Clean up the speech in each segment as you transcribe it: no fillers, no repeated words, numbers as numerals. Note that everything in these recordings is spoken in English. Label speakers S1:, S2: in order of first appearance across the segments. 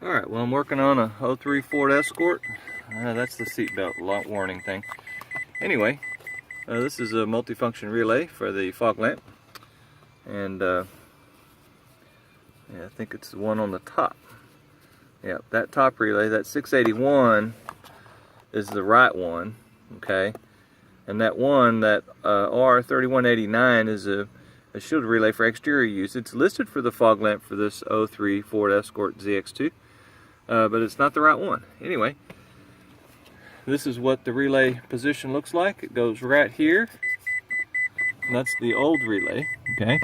S1: Alright, well, I'm working on a 03 Ford Escort. That's the seatbelt light warning thing. Anyway, this is a multifunction relay for the fog lamp. And yeah, I think it's the one on the top. Yeah, that top relay, that 681, is the right one. Okay, and that one, that R3189, is a shield relay for exterior use. It's listed for the fog lamp for this 03 Ford Escort ZX2. But it's not the right one. Anyway, this is what the relay position looks like. It goes right here. And that's the old relay, okay?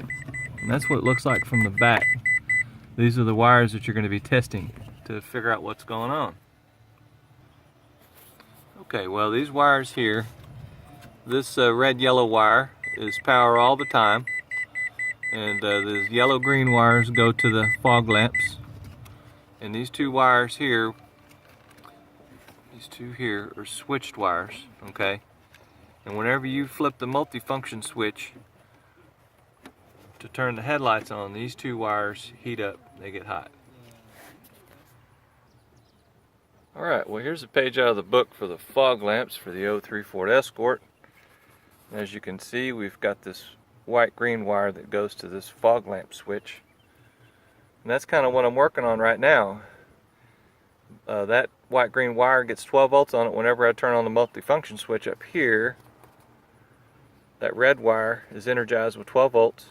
S1: And that's what it looks like from the back. These are the wires that you're going to be testing to figure out what's going on. Okay, well, these wires here, this red-yellow wire is power all the time. And the yellow-green wires go to the fog lamps. And these two wires here, these two here are switched wires, okay? And whenever you flip the multifunction switch to turn the headlights on, these two wires heat up, they get hot. Alright, well, here's a page out of the book for the fog lamps for the 03 Ford Escort. As you can see, we've got this white-green wire that goes to this fog lamp switch. And that's kind of what I'm working on right now. That white-green wire gets 12 volts on it whenever I turn on the multifunction switch up here. That red wire is energized with 12 volts.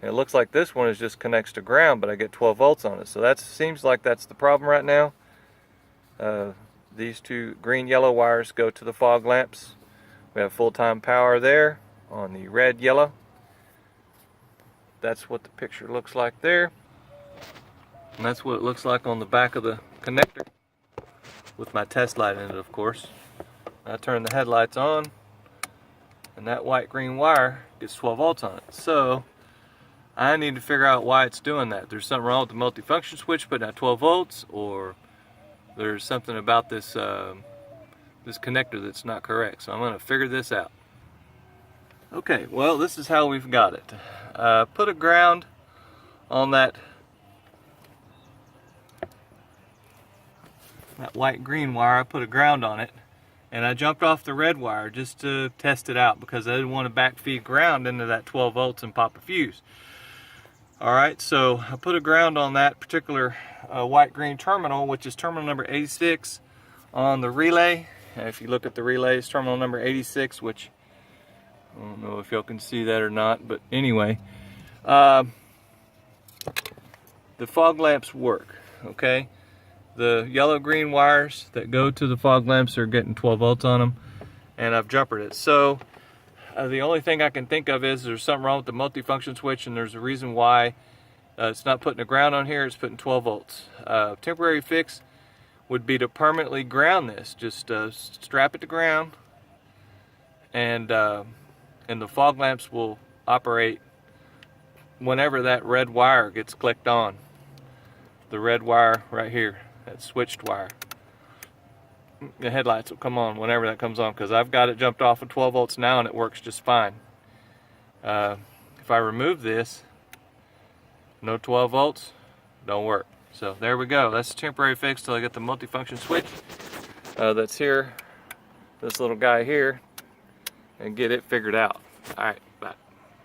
S1: And it looks like this one is just connects to ground, but I get 12 volts on it. So that seems like that's the problem right now. These two green-yellow wires go to the fog lamps. We have full-time power there on the red-yellow. That's what the picture looks like there. And that's what it looks like on the back of the connector, with my test light in it, of course. I turn the headlights on, and that white-green wire gets 12 volts on it. So I need to figure out why it's doing that. There's something wrong with the multifunction switch putting out 12 volts, or there's something about this this connector that's not correct. So I'm going to figure this out. Okay, well, this is how we've got it. Put a ground on that white-green wire. I put a ground on it, and I jumped off the red wire just to test it out because I didn't want to backfeed ground into that 12 volts and pop a fuse. Alright, so I put a ground on that particular white-green terminal, which is terminal number 86 on the relay. If you look at the relay, it's terminal number 86, which I don't know if y'all can see that or not, but anyway, the fog lamps work, okay? The yellow-green wires that go to the fog lamps are getting 12 volts on them, and I've jumpered it. So the only thing I can think of is there's something wrong with the multifunction switch, and there's a reason why it's not putting a ground on here, it's putting 12 volts. Temporary fix would be to permanently ground this. Just strap it to ground, and the fog lamps will operate whenever that red wire gets clicked on. The red wire right here, that switched wire. The headlights will come on whenever that comes on, because I've got it jumped off of 12 volts now and it works just fine. If I remove this, no 12 volts, don't work. So there we go. That's a temporary fix till I get the multifunction switch that's here, this little guy here, and get it figured out. Alright.